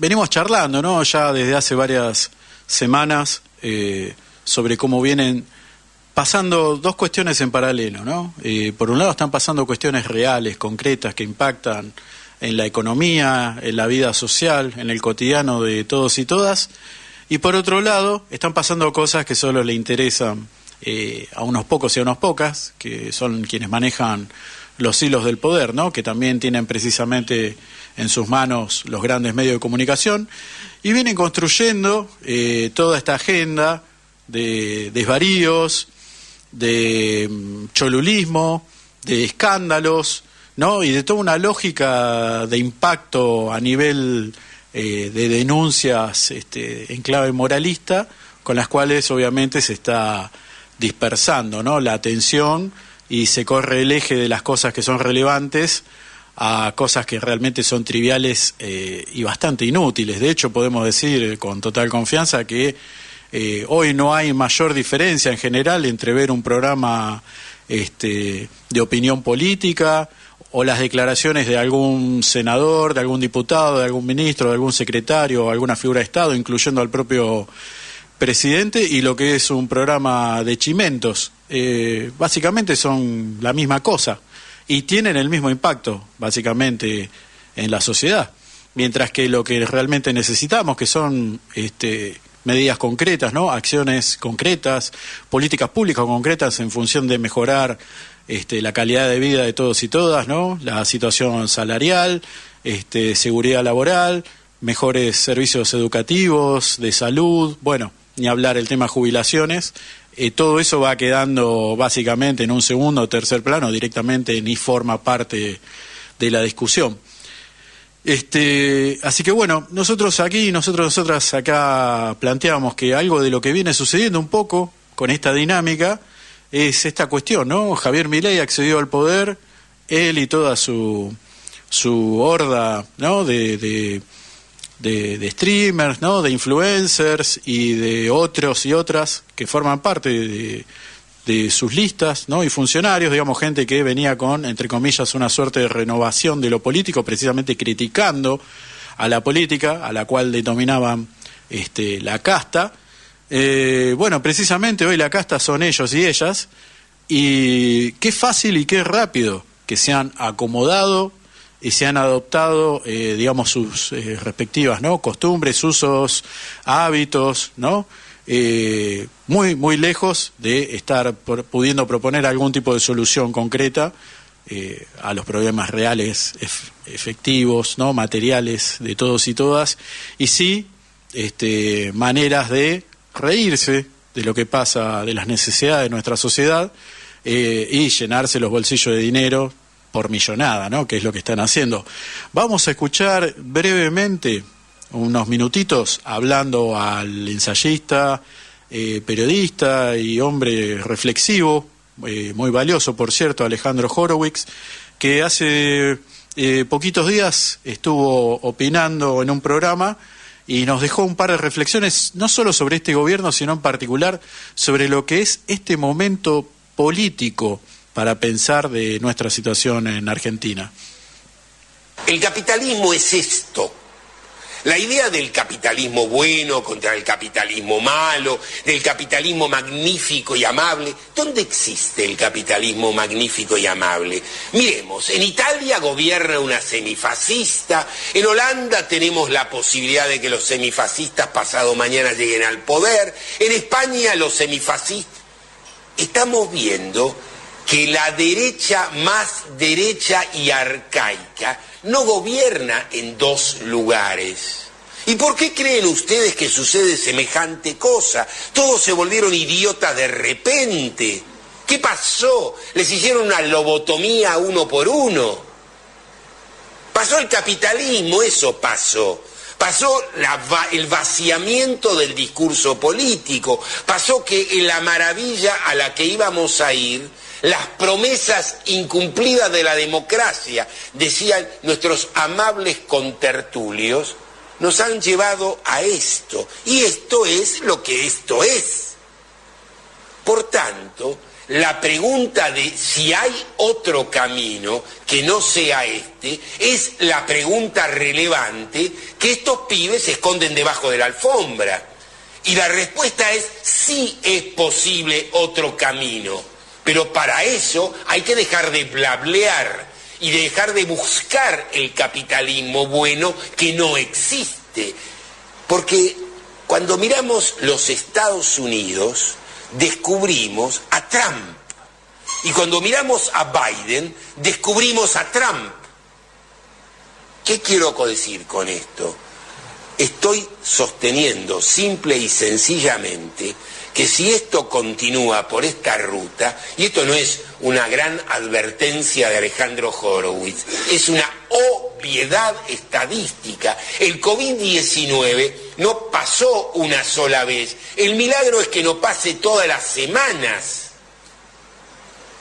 venimos charlando, ¿no? Ya desde hace varias semanas sobre cómo vienen pasando dos cuestiones en paralelo, ¿no? Por un lado están pasando cuestiones reales, concretas, que impactan en la economía, en la vida social, en el cotidiano de todos y todas, y por otro lado están pasando cosas que solo le interesan a unos pocos y a unas pocas, que son quienes manejan los hilos del poder, ¿no? Que también tienen precisamente en sus manos los grandes medios de comunicación, y vienen construyendo toda esta agenda de desvaríos, de cholulismo, de escándalos, ¿no? Y de toda una lógica de impacto a nivel de denuncias en clave moralista, con las cuales obviamente se está dispersando, ¿no? La atención, y se corre el eje de las cosas que son relevantes a cosas que realmente son triviales y bastante inútiles. De hecho, podemos decir con total confianza que hoy no hay mayor diferencia en general entre ver un programa de opinión política o las declaraciones de algún senador, de algún diputado, de algún ministro, de algún secretario o alguna figura de Estado, incluyendo al propio presidente, y lo que es un programa de chimentos. Básicamente son la misma cosa y tienen el mismo impacto, básicamente, en la sociedad. Mientras que lo que realmente necesitamos, que son medidas concretas, ¿no? Acciones concretas, políticas públicas concretas en función de mejorar la calidad de vida de todos y todas, ¿no? La situación salarial, seguridad laboral, mejores servicios educativos, de salud, bueno, ni hablar el tema jubilaciones. Todo eso va quedando básicamente en un segundo o tercer plano, directamente ni forma parte de la discusión. Así que bueno, nosotras acá planteamos que algo de lo que viene sucediendo un poco con esta dinámica es esta cuestión, ¿no? Javier Milei accedió al poder, él y toda su horda, ¿no? de streamers, ¿no? De influencers y de otros y otras que forman parte de sus listas, ¿no? Y funcionarios, digamos, gente que venía con, entre comillas, una suerte de renovación de lo político, precisamente criticando a la política, a la cual denominaban la casta. Bueno, precisamente hoy la casta son ellos y ellas, y qué fácil y qué rápido que se han acomodado y se han adoptado, digamos, sus respectivas, ¿no? Costumbres, usos, hábitos, ¿no? Muy, muy lejos de estar pudiendo proponer algún tipo de solución concreta a los problemas reales, efectivos, ¿no? Materiales de todos y todas, y sí maneras de reírse de lo que pasa, de las necesidades de nuestra sociedad, y llenarse los bolsillos de dinero por millonada, ¿no? Que es lo que están haciendo. Vamos a escuchar brevemente unos minutitos hablando al ensayista, periodista y hombre reflexivo, muy valioso, por cierto, Alejandro Horowitz, que hace poquitos días estuvo opinando en un programa y nos dejó un par de reflexiones, no solo sobre este gobierno, sino en particular sobre lo que es este momento político para pensar de nuestra situación en Argentina. El capitalismo es esto. La idea del capitalismo bueno contra el capitalismo malo, del capitalismo magnífico y amable. ¿Dónde existe el capitalismo magnífico y amable? Miremos, en Italia gobierna una semifascista, en Holanda tenemos la posibilidad de que los semifascistas pasado mañana lleguen al poder, en España los semifascistas. Estamos viendo que la derecha más derecha y arcaica no gobierna en dos lugares. ¿Y por qué creen ustedes que sucede semejante cosa? Todos se volvieron idiotas de repente. ¿Qué pasó? Les hicieron una lobotomía uno por uno. Pasó el capitalismo, eso pasó. Pasó el vaciamiento del discurso político. Pasó que en la maravilla a la que íbamos a ir, las promesas incumplidas de la democracia, decían nuestros amables contertulios, nos han llevado a esto. Y esto es lo que esto es. Por tanto, la pregunta de si hay otro camino que no sea este, es la pregunta relevante que estos pibes se esconden debajo de la alfombra. Y la respuesta es sí es posible otro camino, pero para eso hay que dejar de blablear y dejar de buscar el capitalismo bueno que no existe. Porque cuando miramos los Estados Unidos, descubrimos a Trump. Y cuando miramos a Biden, descubrimos a Trump. ¿Qué quiero decir con esto? Estoy sosteniendo simple y sencillamente que si esto continúa por esta ruta, y esto no es una gran advertencia de Alejandro Horowitz, es una obviedad estadística. El COVID-19 no pasó una sola vez. El milagro es que no pase todas las semanas.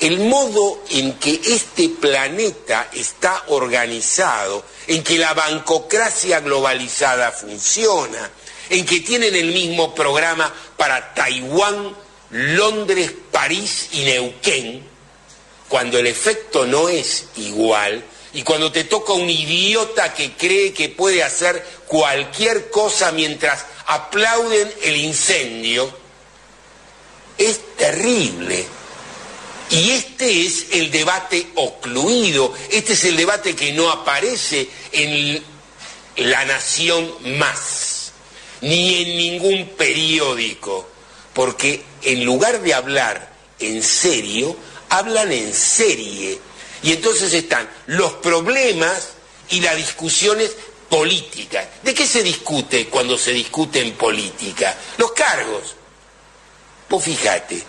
El modo en que este planeta está organizado, en que la bancocracia globalizada funciona, en que tienen el mismo programa para Taiwán, Londres, París y Neuquén, cuando el efecto no es igual, y cuando te toca un idiota que cree que puede hacer cualquier cosa mientras aplauden el incendio, es terrible. Y este es el debate ocluido, este es el debate que no aparece en La Nación Más, ni en ningún periódico, porque en lugar de hablar en serio, hablan en serie. Y entonces están los problemas y las discusiones políticas. ¿De qué se discute cuando se discute en política? Los cargos. Vos fíjate.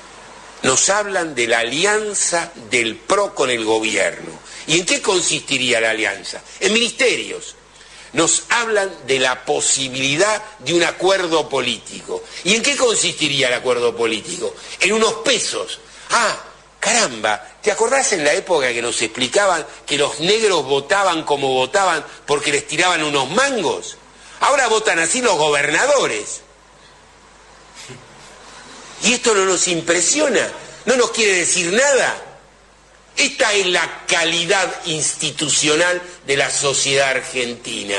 Nos hablan de la alianza del PRO con el gobierno. ¿Y en qué consistiría la alianza? En ministerios. Nos hablan de la posibilidad de un acuerdo político. ¿Y en qué consistiría el acuerdo político? En unos pesos. Ah, caramba, ¿te acordás en la época que nos explicaban que los negros votaban como votaban porque les tiraban unos mangos? Ahora votan así los gobernadores. ¿Y esto no nos impresiona? ¿No nos quiere decir nada? Esta es la calidad institucional de la sociedad argentina.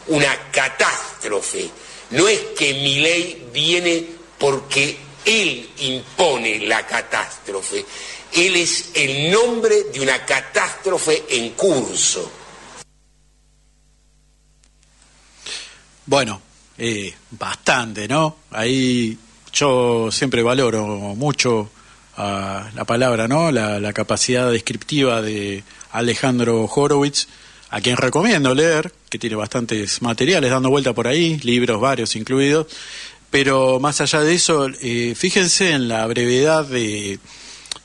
Una catástrofe. No es que Milei viene porque él impone la catástrofe. Él es el nombre de una catástrofe en curso. Bueno, bastante, ¿no? Ahí yo siempre valoro mucho la palabra, ¿no? La capacidad descriptiva de Alejandro Horowitz, a quien recomiendo leer, que tiene bastantes materiales dando vuelta por ahí, libros varios incluidos, pero más allá de eso, fíjense en la brevedad de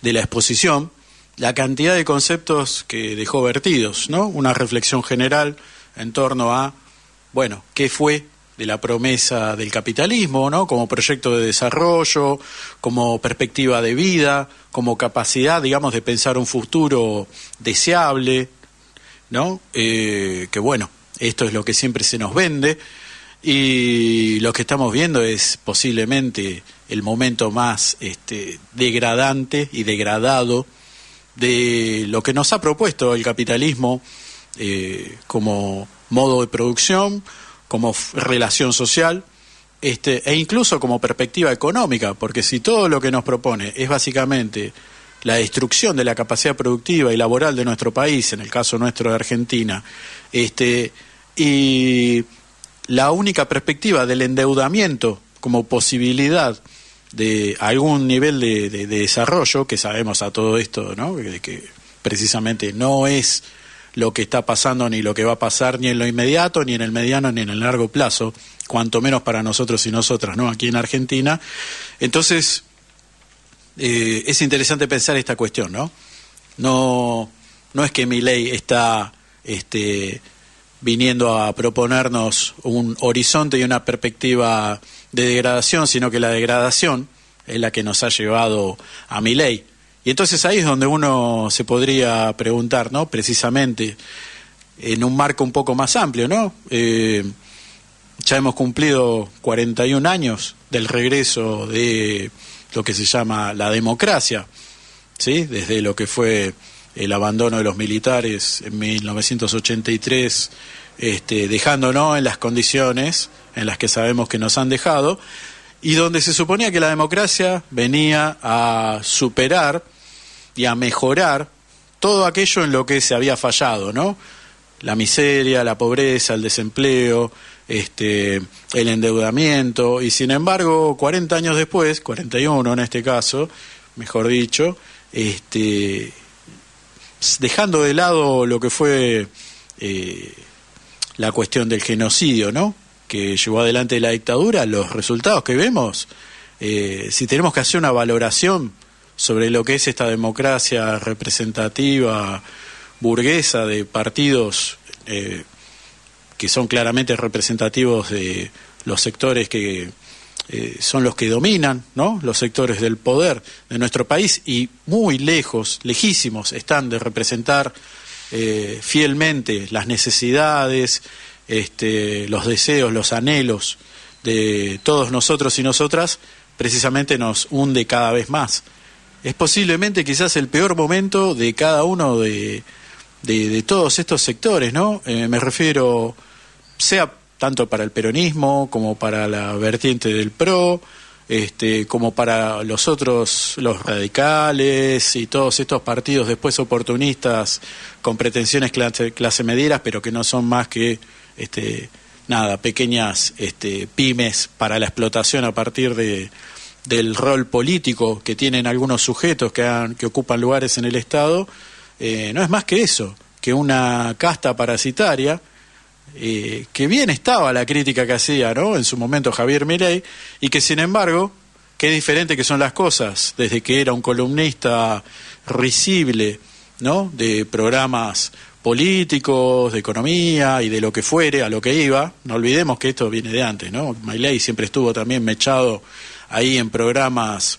la exposición, la cantidad de conceptos que dejó vertidos, ¿no? Una reflexión general en torno a, bueno, ¿qué fue de la promesa del capitalismo, ¿no? Como proyecto de desarrollo, como perspectiva de vida, como capacidad, digamos, de pensar un futuro deseable, ¿no? Que bueno, esto es lo que siempre se nos vende, y lo que estamos viendo es posiblemente el momento más degradante y degradado de lo que nos ha propuesto el capitalismo como modo de producción, como relación social, e incluso como perspectiva económica, porque si todo lo que nos propone es básicamente la destrucción de la capacidad productiva y laboral de nuestro país, en el caso nuestro de Argentina, y la única perspectiva del endeudamiento como posibilidad de algún nivel de desarrollo, que sabemos a todo esto, ¿no? Que precisamente no es lo que está pasando ni lo que va a pasar ni en lo inmediato, ni en el mediano, ni en el largo plazo, cuanto menos para nosotros y nosotras, ¿no? Aquí en Argentina. Entonces, es interesante pensar esta cuestión, ¿no? No es que Milei está viniendo a proponernos un horizonte y una perspectiva de degradación, sino que la degradación es la que nos ha llevado a Milei. Y entonces ahí es donde uno se podría preguntar, ¿no? Precisamente en un marco un poco más amplio, ¿no? Ya hemos cumplido 41 años del regreso de lo que se llama la democracia. ¿sí? Desde lo que fue el abandono de los militares en 1983, dejándonos en las condiciones en las que sabemos que nos han dejado, y donde se suponía que la democracia venía a superar y a mejorar todo aquello en lo que se había fallado, ¿no? La miseria, la pobreza, el desempleo, el endeudamiento, y sin embargo, 40 años después, 41 en este caso, mejor dicho, dejando de lado lo que fue la cuestión del genocidio, ¿no?, que llevó adelante la dictadura, los resultados que vemos, si tenemos que hacer una valoración sobre lo que es esta democracia representativa burguesa de partidos que son claramente representativos de los sectores que son los que dominan, ¿no?, los sectores del poder de nuestro país, y muy lejos, lejísimos están de representar fielmente las necesidades, los deseos, los anhelos de todos nosotros y nosotras, precisamente nos hunde cada vez más. Es posiblemente quizás el peor momento de cada uno de todos estos sectores, ¿no? Me refiero, sea tanto para el peronismo como para la vertiente del PRO, como para los otros, los radicales y todos estos partidos después oportunistas con pretensiones clase medieras, pero que no son más que pequeñas pymes para la explotación a partir del rol político que tienen algunos sujetos que ocupan lugares en el Estado. No es más que eso, que una casta parasitaria, que bien estaba la crítica que hacía, ¿no?, en su momento Javier Milei, y que sin embargo, qué diferente que son las cosas, desde que era un columnista risible, ¿no?, de programas políticos, de economía y de lo que fuere, a lo que iba. No olvidemos que esto viene de antes, ¿no? Milei siempre estuvo también mechado ahí en programas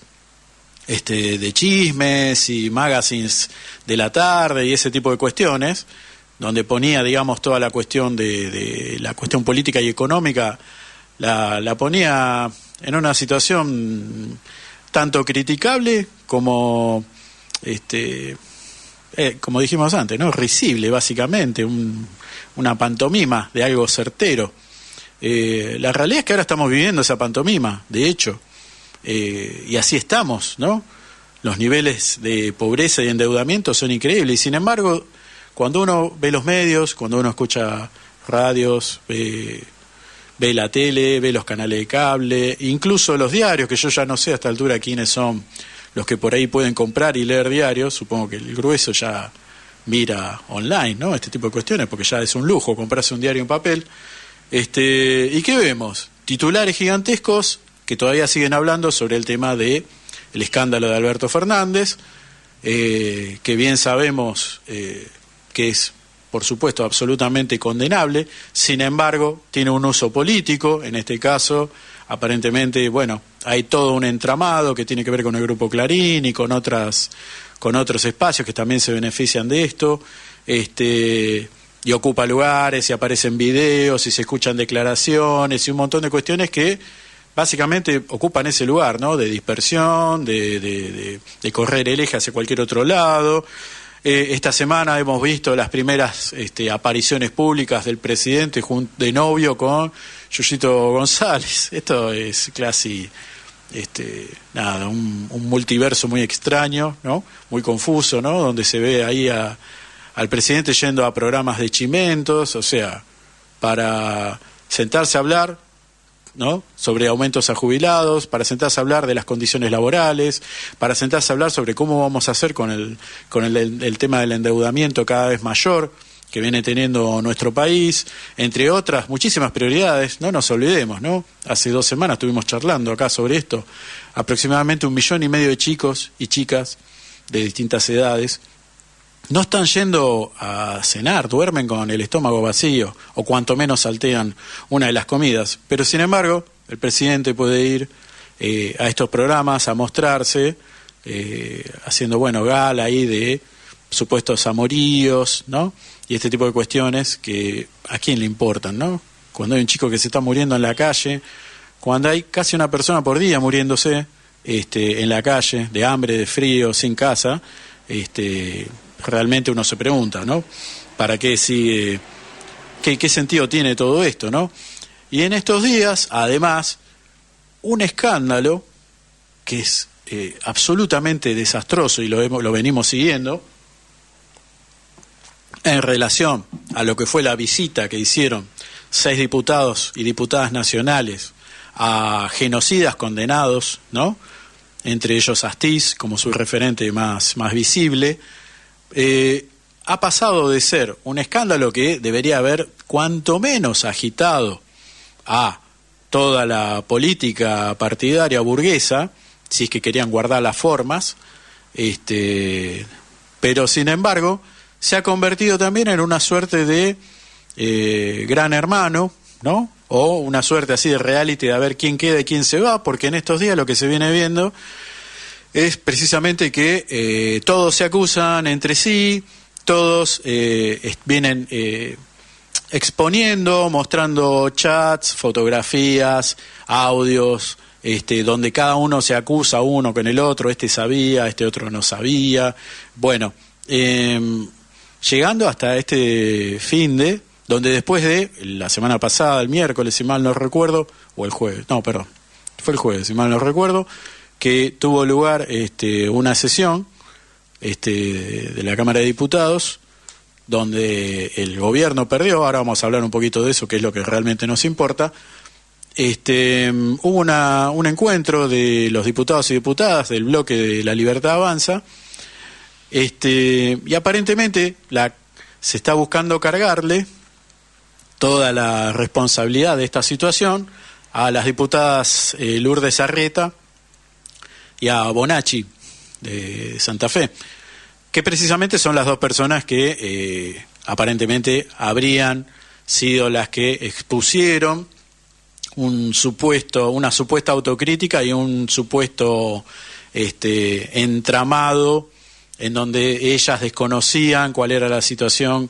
de chismes y magazines de la tarde y ese tipo de cuestiones, donde ponía, digamos, toda la cuestión de la cuestión política y económica, la ponía en una situación tanto criticable como como dijimos antes, ¿no?, risible, básicamente, una pantomima de algo certero. La realidad es que ahora estamos viviendo esa pantomima, de hecho, y así estamos, ¿no? Los niveles de pobreza y endeudamiento son increíbles, y sin embargo, cuando uno ve los medios, cuando uno escucha radios, ve la tele, ve los canales de cable, incluso los diarios, que yo ya no sé a esta altura quiénes son los que por ahí pueden comprar y leer diarios, supongo que el grueso ya mira online, ¿no?, este tipo de cuestiones, porque ya es un lujo comprarse un diario en papel. ¿Y qué vemos? Titulares gigantescos que todavía siguen hablando sobre el tema de el escándalo de Alberto Fernández, que bien sabemos que es, por supuesto, absolutamente condenable. Sin embargo, tiene un uso político. En este caso, aparentemente, bueno, hay todo un entramado que tiene que ver con el Grupo Clarín y con otros espacios que también se benefician de esto, y ocupa lugares, y aparecen videos, y se escuchan declaraciones, y un montón de cuestiones que básicamente ocupan ese lugar, ¿no?, de dispersión, de correr el eje hacia cualquier otro lado. Esta semana hemos visto las primeras apariciones públicas del presidente de novio con Yuyito González. Esto es casi un multiverso muy extraño, ¿no?, muy confuso, ¿no?, donde se ve ahí al presidente yendo a programas de chimentos, o sea, para sentarse a hablar, ¿no?, sobre aumentos a jubilados, para sentarse a hablar de las condiciones laborales, para sentarse a hablar sobre cómo vamos a hacer con el tema del endeudamiento cada vez mayor que viene teniendo nuestro país, entre otras muchísimas prioridades. No nos olvidemos, ¿no? Hace 2 semanas estuvimos charlando acá sobre esto. Aproximadamente 1,5 millones de chicos y chicas de distintas edades no están yendo a cenar, duermen con el estómago vacío, o cuanto menos saltean una de las comidas. Pero sin embargo, el presidente puede ir a estos programas a mostrarse, haciendo, gala ahí de supuestos amoríos, ¿no?, y este tipo de cuestiones que a quién le importan, ¿no? Cuando hay un chico que se está muriendo en la calle, cuando hay casi una persona por día muriéndose en la calle, de hambre, de frío, sin casa, realmente uno se pregunta, ¿no? ¿Para qué sigue? ¿Qué sentido tiene todo esto, no? Y en estos días, además, un escándalo que es absolutamente desastroso, y lo venimos siguiendo, en relación a lo que fue la visita que hicieron 6 diputados y diputadas nacionales a genocidas condenados, ¿no? Entre ellos Astiz, como su referente más visible, ha pasado de ser un escándalo que debería haber cuanto menos agitado a toda la política partidaria burguesa, si es que querían guardar las formas, pero sin embargo se ha convertido también en una suerte de gran hermano, ¿no? O una suerte así de reality de a ver quién queda y quién se va, porque en estos días lo que se viene viendo es precisamente que todos se acusan entre sí, todos vienen exponiendo, mostrando chats, fotografías, audios, donde cada uno se acusa uno con el otro, este sabía, este otro no sabía. Bueno, llegando hasta este finde, donde después de la semana pasada, el miércoles, si mal no recuerdo, o el jueves, no, perdón, fue el jueves, si mal no recuerdo, que tuvo lugar una sesión de la Cámara de Diputados, donde el gobierno perdió. Ahora vamos a hablar un poquito de eso, que es lo que realmente nos importa. Hubo un encuentro de los diputados y diputadas del bloque de La Libertad Avanza, y aparentemente se está buscando cargarle toda la responsabilidad de esta situación a las diputadas Lourdes Arreta y a Bonacci de Santa Fe, que precisamente son las dos personas que aparentemente habrían sido las que expusieron una supuesta autocrítica y un supuesto entramado en donde ellas desconocían cuál era la situación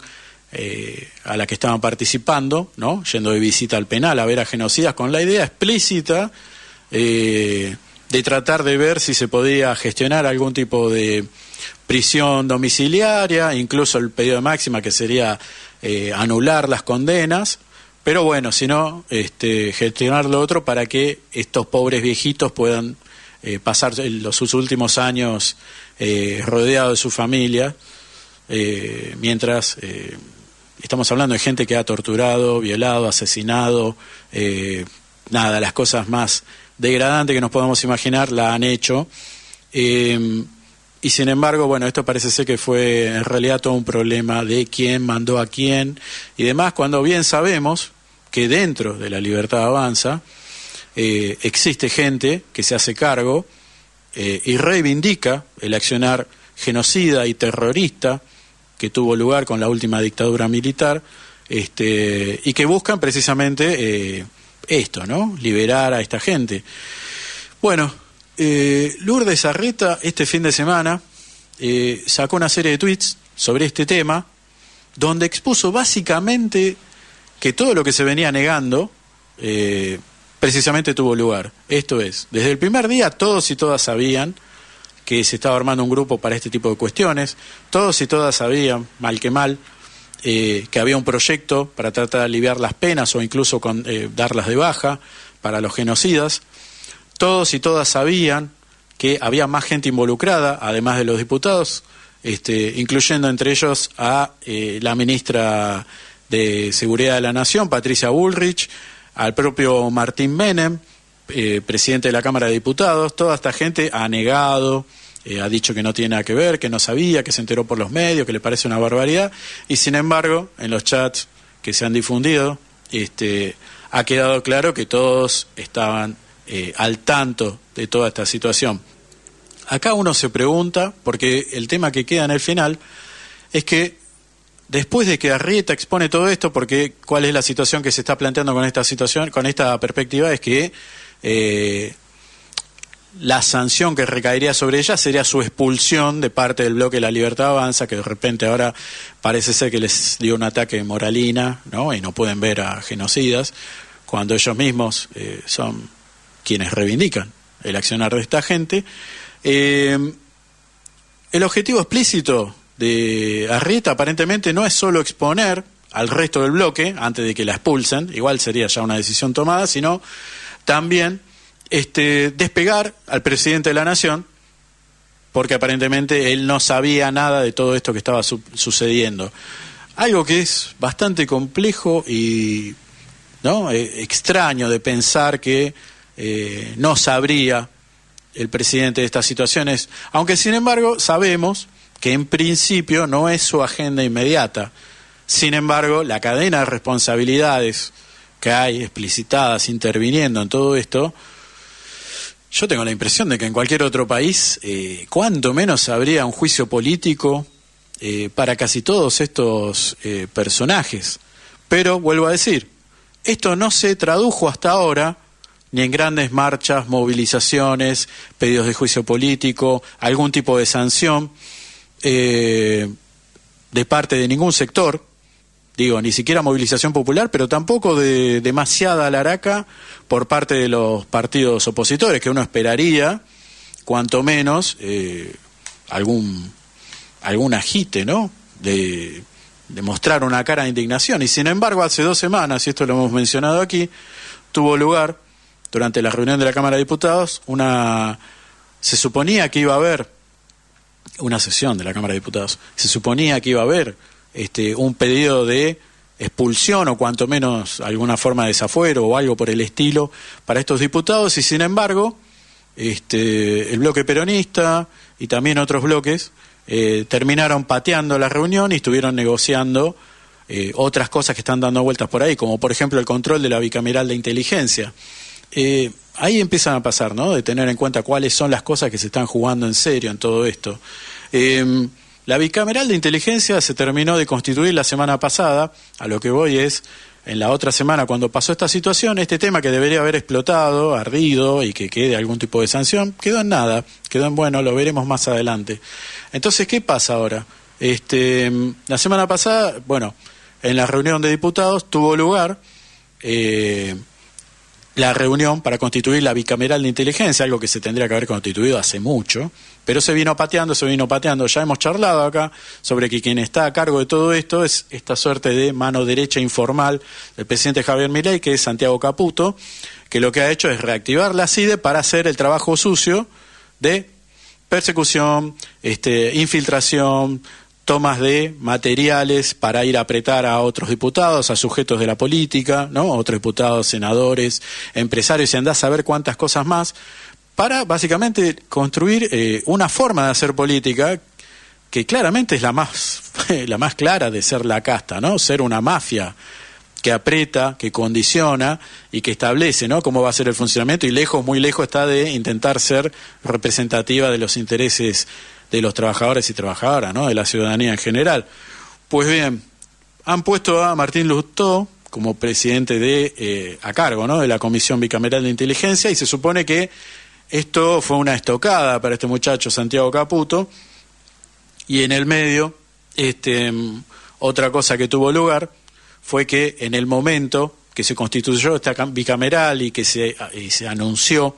a la que estaban participando, ¿no? Yendo de visita al penal a ver a genocidas con la idea explícita de tratar de ver si se podía gestionar algún tipo de prisión domiciliaria, incluso el pedido de máxima, que sería anular las condenas, pero bueno, si no, gestionar lo otro para que estos pobres viejitos puedan pasar sus últimos años rodeados de su familia, mientras estamos hablando de gente que ha torturado, violado, asesinado, las cosas más degradantes que nos podamos imaginar la han hecho, y sin embargo, bueno, esto parece ser que fue en realidad todo un problema de quién mandó a quién y demás, cuando bien sabemos que dentro de La Libertad Avanza existe gente que se hace cargo y reivindica el accionar genocida y terrorista que tuvo lugar con la última dictadura militar, y que buscan precisamente esto, ¿no? Liberar a esta gente. Bueno, Lourdes Arreta este fin de semana sacó una serie de tweets sobre este tema, donde expuso básicamente que todo lo que se venía negando precisamente tuvo lugar. Esto es, desde el primer día todos y todas sabían que se estaba armando un grupo para este tipo de cuestiones, todos y todas sabían, mal que mal, que había un proyecto para tratar de aliviar las penas o incluso darlas de baja para los genocidas. Todos y todas sabían que había más gente involucrada, además de los diputados, incluyendo entre ellos a la ministra de Seguridad de la Nación, Patricia Bullrich, al propio Martín Menem, presidente de la Cámara de Diputados. Toda esta gente ha negado, ha dicho que no tiene nada que ver, que no sabía, que se enteró por los medios, que le parece una barbaridad, y sin embargo, en los chats que se han difundido, ha quedado claro que todos estaban al tanto de toda esta situación. Acá uno se pregunta, porque el tema que queda en el final es que después de que Arreta expone todo esto, porque cuál es la situación que se está planteando con esta situación, con esta perspectiva, es que la sanción que recaería sobre ella sería su expulsión de parte del bloque La Libertad Avanza, que de repente ahora parece ser que les dio un ataque moralina, ¿no? Y no pueden ver a genocidas, cuando ellos mismos son quienes reivindican el accionar de esta gente. El objetivo explícito de Arrieta aparentemente no es solo exponer al resto del bloque antes de que la expulsen, igual sería ya una decisión tomada, sino también despegar al presidente de la Nación, porque aparentemente él no sabía nada de todo esto que estaba sucediendo. Algo que es bastante complejo y extraño de pensar que no sabría el presidente de estas situaciones, aunque sin embargo sabemos que en principio no es su agenda inmediata. Sin embargo, la cadena de responsabilidades que hay explicitadas interviniendo en todo esto, yo tengo la impresión de que en cualquier otro país, cuanto menos habría un juicio político para casi todos estos personajes. Pero, vuelvo a decir, esto no se tradujo hasta ahora ni en grandes marchas, movilizaciones, pedidos de juicio político, algún tipo de sanción de parte de ningún sector, ni siquiera movilización popular, pero tampoco de demasiada alaraca por parte de los partidos opositores, que uno esperaría, cuanto menos, algún agite, ¿no?, de mostrar una cara de indignación. Y sin embargo, hace 2 semanas, y esto lo hemos mencionado aquí, tuvo lugar, durante la reunión de la Cámara de Diputados, se suponía que iba a haber una sesión de la Cámara de Diputados, se suponía que iba a haber un pedido de expulsión o cuanto menos alguna forma de desafuero o algo por el estilo para estos diputados, y sin embargo el bloque peronista y también otros bloques terminaron pateando la reunión y estuvieron negociando otras cosas que están dando vueltas por ahí, como por ejemplo el control de la bicameral de inteligencia. Ahí empiezan a pasar, ¿no?, de tener en cuenta cuáles son las cosas que se están jugando en serio en todo esto. La bicameral de inteligencia se terminó de constituir la semana pasada. A lo que voy es, en la otra semana, cuando pasó esta situación, este tema que debería haber explotado, ardido y que quede algún tipo de sanción, quedó en nada, quedó en bueno, lo veremos más adelante. Entonces, ¿qué pasa ahora? La semana pasada, en la reunión de diputados tuvo lugar la reunión para constituir la bicameral de inteligencia, algo que se tendría que haber constituido hace mucho, pero se vino pateando. Ya hemos charlado acá sobre que quien está a cargo de todo esto es esta suerte de mano derecha informal del presidente Javier Milei, que es Santiago Caputo, que lo que ha hecho es reactivar la CIDE para hacer el trabajo sucio de persecución, infiltración, tomas de materiales para ir a apretar a otros diputados, a sujetos de la política, ¿no?, otros diputados, senadores, empresarios y andás a saber cuántas cosas más, para básicamente construir una forma de hacer política que claramente es la más clara de ser la casta, ¿no?, ser una mafia que aprieta, que condiciona y que establece, ¿no?, cómo va a ser el funcionamiento, y muy lejos está de intentar ser representativa de los intereses de los trabajadores y trabajadoras, ¿no?, de la ciudadanía en general. Pues bien, han puesto a Martín Lustó como presidente a cargo, ¿no?, de la Comisión Bicameral de Inteligencia, y se supone que esto fue una estocada para este muchacho Santiago Caputo, y en el medio, otra cosa que tuvo lugar fue que en el momento que se constituyó esta bicameral y que se anunció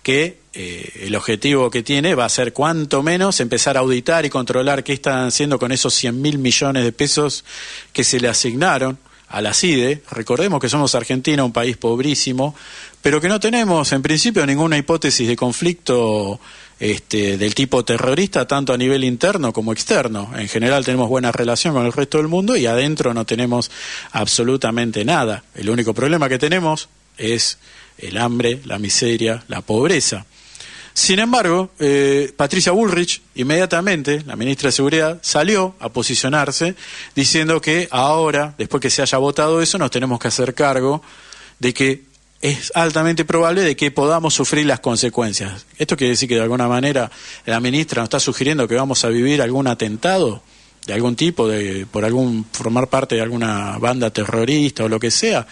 que el objetivo que tiene va a ser cuanto menos empezar a auditar y controlar qué están haciendo con esos 100.000 millones de pesos que se le asignaron a la CIDE. Recordemos que somos Argentina, un país pobrísimo, pero que no tenemos en principio ninguna hipótesis de conflicto del tipo terrorista, tanto a nivel interno como externo. En general tenemos buena relación con el resto del mundo y adentro no tenemos absolutamente nada. El único problema que tenemos es el hambre, la miseria, la pobreza. Sin embargo, Patricia Bullrich, inmediatamente, la ministra de Seguridad, salió a posicionarse diciendo que ahora, después que se haya votado eso, nos tenemos que hacer cargo de que es altamente probable de que podamos sufrir las consecuencias. Esto quiere decir que de alguna manera la ministra nos está sugiriendo que vamos a vivir algún atentado de algún tipo, formar parte de alguna banda terrorista o lo que sea.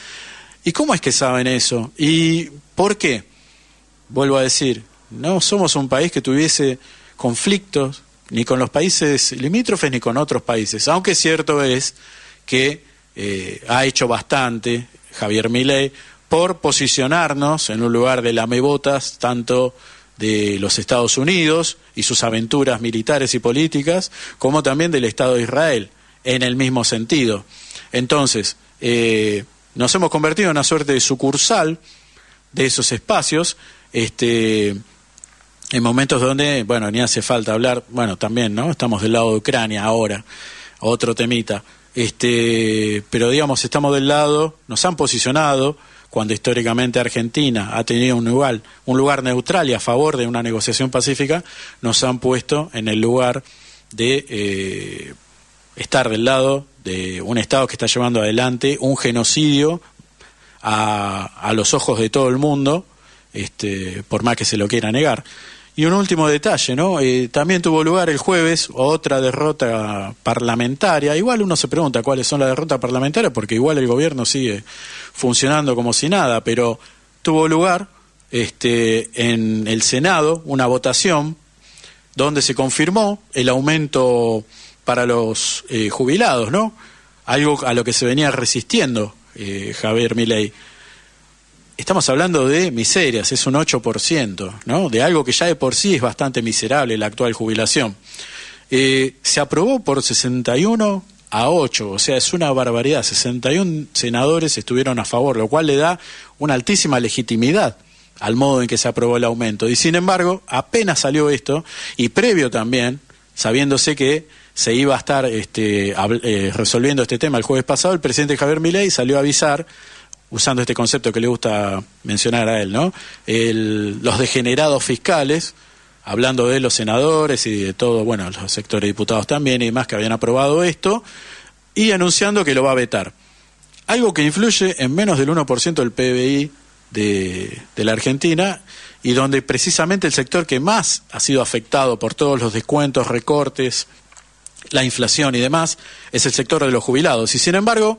¿Y cómo es que saben eso? ¿Y por qué? Vuelvo a decir, no somos un país que tuviese conflictos ni con los países limítrofes ni con otros países, aunque cierto es que ha hecho bastante Javier Milei por posicionarnos en un lugar de lamebotas, tanto de los Estados Unidos y sus aventuras militares y políticas, como también del Estado de Israel, en el mismo sentido. Entonces, nos hemos convertido en una suerte de sucursal de esos espacios, en momentos donde, bueno, ni hace falta hablar, bueno, también, ¿no? Estamos del lado de Ucrania ahora, otro temita, pero digamos, estamos del lado, nos han posicionado, cuando históricamente Argentina ha tenido un lugar neutral y a favor de una negociación pacífica, nos han puesto en el lugar de estar del lado de un Estado que está llevando adelante un genocidio a los ojos de todo el mundo, por más que se lo quiera negar. Y un último detalle, ¿no? También tuvo lugar el jueves otra derrota parlamentaria. Igual uno se pregunta cuáles son las derrotas parlamentarias, porque igual el gobierno sigue funcionando como si nada, pero tuvo lugar en el Senado una votación donde se confirmó el aumento para los jubilados, ¿no? Algo a lo que se venía resistiendo Javier Milei. Estamos hablando de miserias, es un 8%, ¿no? De algo que ya de por sí es bastante miserable, la actual jubilación. Se aprobó por 61-8, o sea, es una barbaridad. 61 senadores estuvieron a favor, lo cual le da una altísima legitimidad al modo en que se aprobó el aumento. Y sin embargo, apenas salió esto, y previo también, sabiéndose que se iba a estar resolviendo este tema el jueves pasado, el presidente Javier Milei salió a avisar, usando este concepto que le gusta mencionar a él, ¿no? Los degenerados fiscales, hablando de los senadores y de todo, bueno, los sectores diputados también y demás que habían aprobado esto, y anunciando que lo va a vetar. Algo que influye en menos del 1% del PBI de la Argentina, y donde precisamente el sector que más ha sido afectado por todos los descuentos, recortes, la inflación y demás, es el sector de los jubilados. Y sin embargo,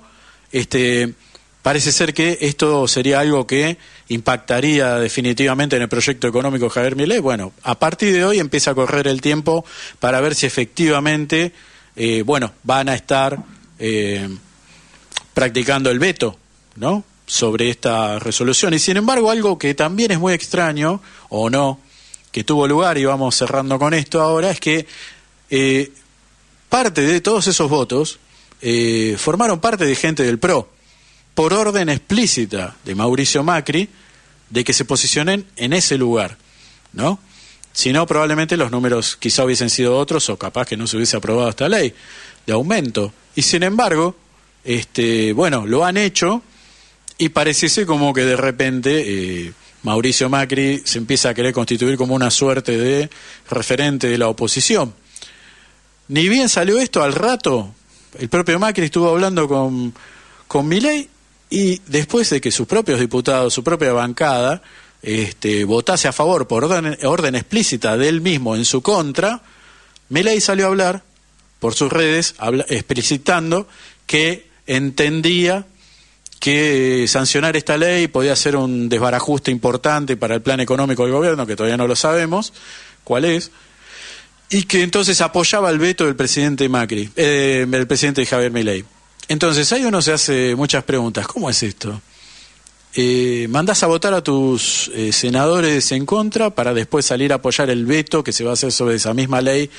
parece ser que esto sería algo que impactaría definitivamente en el proyecto económico de Javier Milei. Bueno, a partir de hoy empieza a correr el tiempo para ver si efectivamente, van a estar practicando el veto, ¿no?, sobre esta resolución. Y sin embargo, algo que también es muy extraño, o no, que tuvo lugar, y vamos cerrando con esto ahora, es que parte de todos esos votos formaron parte de gente del PRO, por orden explícita de Mauricio Macri, de que se posicionen en ese lugar, ¿no? Si no, probablemente los números quizá hubiesen sido otros, o capaz que no se hubiese aprobado esta ley de aumento. Y sin embargo, lo han hecho, y pareciese como que de repente Mauricio Macri se empieza a querer constituir como una suerte de referente de la oposición. Ni bien salió esto, al rato, el propio Macri estuvo hablando con Milei, y después de que sus propios diputados, su propia bancada, votase a favor por orden explícita de él mismo en su contra, Milei salió a hablar por sus redes, explicitando que entendía que sancionar esta ley podía ser un desbarajuste importante para el plan económico del gobierno, que todavía no lo sabemos cuál es, y que entonces apoyaba el veto del presidente Macri, el presidente Javier Milei. Entonces ahí uno se hace muchas preguntas. ¿Cómo es esto? Mandás a votar a tus senadores en contra para después salir a apoyar el veto que se va a hacer sobre esa misma ley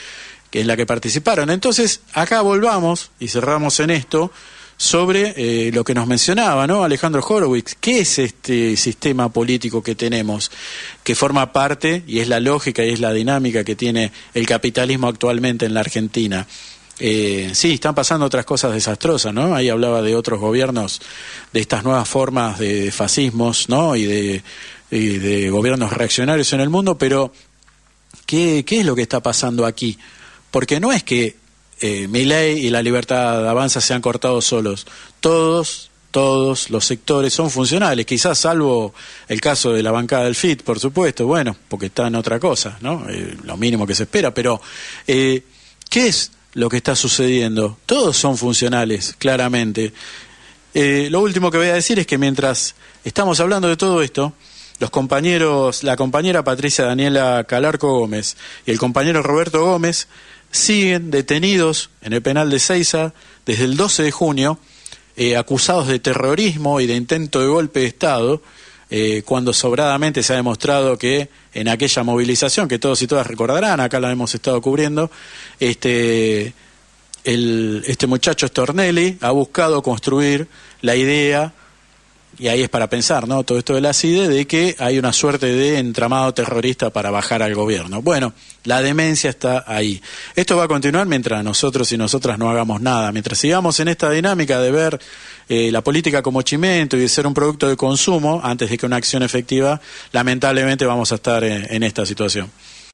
que es la que participaron. Entonces acá volvamos y cerramos en esto sobre lo que nos mencionaba, ¿no?, Alejandro Horowitz. ¿Qué es este sistema político que tenemos, que forma parte, y es la lógica y es la dinámica que tiene el capitalismo actualmente en la Argentina? Sí, están pasando otras cosas desastrosas, ¿no? Ahí hablaba de otros gobiernos, de estas nuevas formas de fascismos, ¿no?, y de gobiernos reaccionarios en el mundo, pero ¿qué es lo que está pasando aquí? Porque no es que Milei y la Libertad Avanza se han cortado solos. Todos los sectores son funcionales, quizás salvo el caso de la bancada del FIT, por supuesto, bueno, porque está en otra cosa, ¿no? Lo mínimo que se espera, pero ¿qué es lo que está sucediendo? Todos son funcionales, claramente. Lo último que voy a decir es que mientras estamos hablando de todo esto, los compañeros, la compañera Patricia Daniela Calarco Gómez y el compañero Roberto Gómez siguen detenidos en el penal de Seiza desde el 12 de junio acusados de terrorismo y de intento de golpe de Estado, cuando sobradamente se ha demostrado que en aquella movilización, que todos y todas recordarán, acá la hemos estado cubriendo, este muchacho Stornelli ha buscado construir la idea, y ahí es para pensar, ¿no?, todo esto de la CIDE, de que hay una suerte de entramado terrorista para bajar al gobierno. Bueno, la demencia está ahí. Esto va a continuar mientras nosotros y nosotras no hagamos nada. Mientras sigamos en esta dinámica de ver la política como chimento y de ser un producto de consumo, antes de que una acción efectiva, lamentablemente vamos a estar en esta situación.